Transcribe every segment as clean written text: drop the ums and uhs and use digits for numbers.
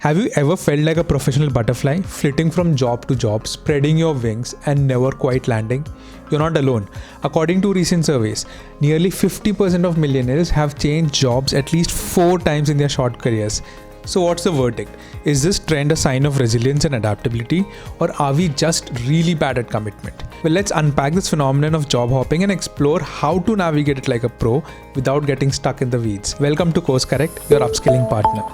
Have you ever felt like a professional butterfly, flitting from job to job, spreading your wings and never quite landing? You're not alone. According to recent surveys, nearly 50% of millennials have changed jobs at least 4 times in their short careers. So what's the verdict? Is this trend a sign of resilience and adaptability, or are we just really bad at commitment? Well, let's unpack this phenomenon of job hopping and explore how to navigate it like a pro without getting stuck in the weeds. Welcome to CourseCorrect, your upskilling partner.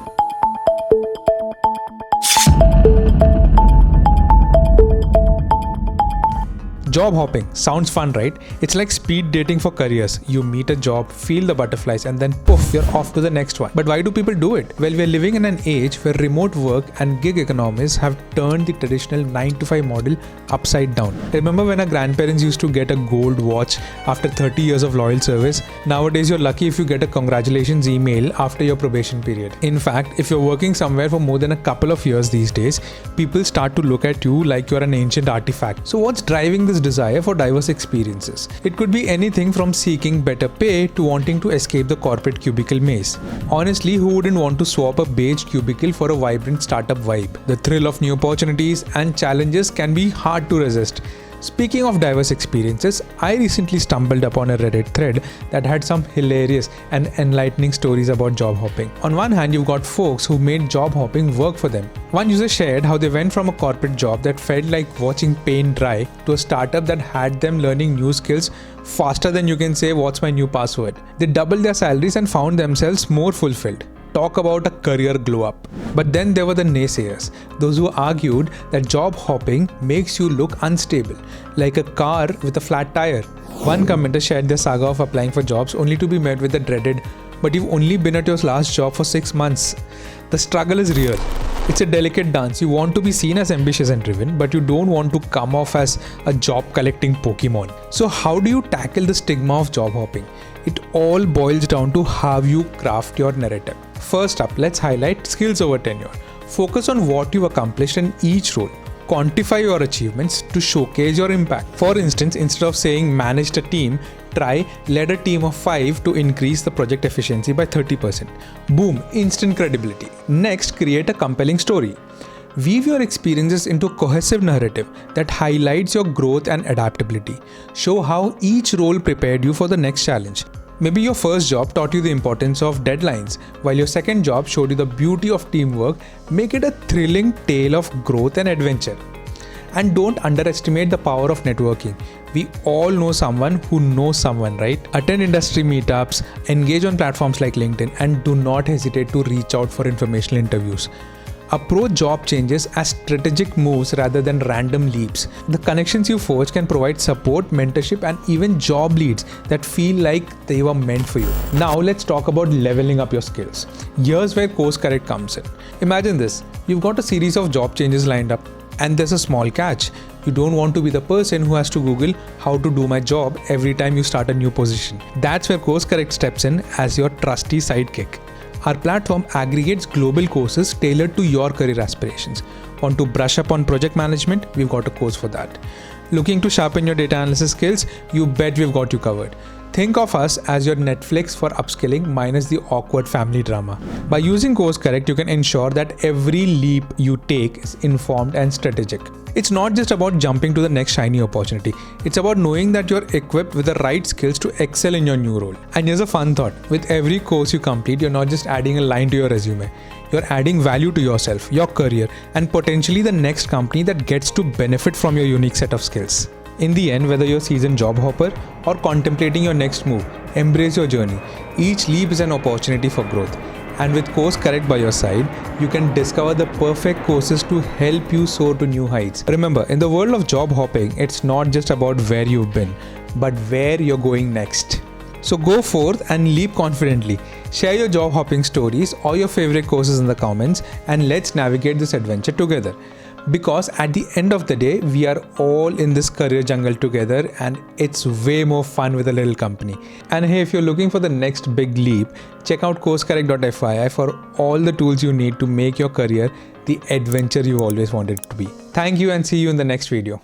Job hopping sounds fun, right? It's like speed dating for careers. You meet a job, feel the butterflies, and then poof, you're off to the next one. But why do people do it? Well, we're living in an age where remote work and gig economies have turned the traditional 9-to-5 model upside down. Remember when our grandparents used to get a gold watch after 30 years of loyal service? Nowadays, you're lucky if you get a congratulations email after your probation period. In fact, if you're working somewhere for more than a couple of years these days, people start to look at you like you're an ancient artifact. So what's driving this desire for diverse experiences? It could be anything from seeking better pay to wanting to escape the corporate cubicle maze. Honestly, who wouldn't want to swap a beige cubicle for a vibrant startup vibe? The thrill of new opportunities and challenges can be hard to resist. Speaking of diverse experiences, I recently stumbled upon a Reddit thread that had some hilarious and enlightening stories about job hopping. On one hand, you've got folks who made job hopping work for them. One user shared how they went from a corporate job that felt like watching paint dry to a startup that had them learning new skills faster than you can say, "What's my new password?" They doubled their salaries and found themselves more fulfilled. Talk about a career glow up. But then there were the naysayers, those who argued that job hopping makes you look unstable, like a car with a flat tire. One commenter shared their saga of applying for jobs only to be met with the dreaded, "But you've only been at your last job for 6 months. The struggle is real. It's a delicate dance. You want to be seen as ambitious and driven, but you don't want to come off as a job collecting Pokemon." So how do you tackle the stigma of job hopping? It all boils down to how you craft your narrative. First up, let's highlight skills over tenure. Focus on what you've accomplished in each role. Quantify your achievements to showcase your impact. For instance, instead of saying managed a team, try led a team of 5 to increase the project efficiency by 30%. Boom, instant credibility. Next, create a compelling story. Weave your experiences into a cohesive narrative that highlights your growth and adaptability. Show how each role prepared you for the next challenge. Maybe your first job taught you the importance of deadlines, while your second job showed you the beauty of teamwork. Make it a thrilling tale of growth and adventure. And don't underestimate the power of networking. We all know someone who knows someone, right? Attend industry meetups, engage on platforms like LinkedIn, and do not hesitate to reach out for informational interviews. Approach job changes as strategic moves rather than random leaps. The connections you forge can provide support, mentorship, and even job leads that feel like they were meant for you. Now let's talk about leveling up your skills. Here's where CourseCorrect comes in. Imagine this. You've got a series of job changes lined up, and there's a small catch. You don't want to be the person who has to Google how to do my job every time you start a new position. That's where CourseCorrect steps in as your trusty sidekick. Our platform aggregates global courses tailored to your career aspirations. Want to brush up on project management? We've got a course for that. Looking to sharpen your data analysis skills? You bet we've got you covered. Think of us as your Netflix for upskilling minus the awkward family drama. By using CourseCorrect, you can ensure that every leap you take is informed and strategic. It's not just about jumping to the next shiny opportunity. It's about knowing that you're equipped with the right skills to excel in your new role. And here's a fun thought. With every course you complete, you're not just adding a line to your resume. You're adding value to yourself, your career, and potentially the next company that gets to benefit from your unique set of skills. In the end, whether you're a seasoned job hopper or contemplating your next move, embrace your journey. Each leap is an opportunity for growth. And with CourseCorrect by your side, you can discover the perfect courses to help you soar to new heights. Remember, in the world of job hopping, it's not just about where you've been, but where you're going next. So go forth and leap confidently. Share your job hopping stories or your favorite courses in the comments, and let's navigate this adventure together. Because at the end of the day, we are all in this career jungle together, and it's way more fun with a little company. And hey, if you're looking for the next big leap, check out CourseCorrect.fyi for all the tools you need to make your career the adventure you always wanted it to be. Thank you, and see you in the next video.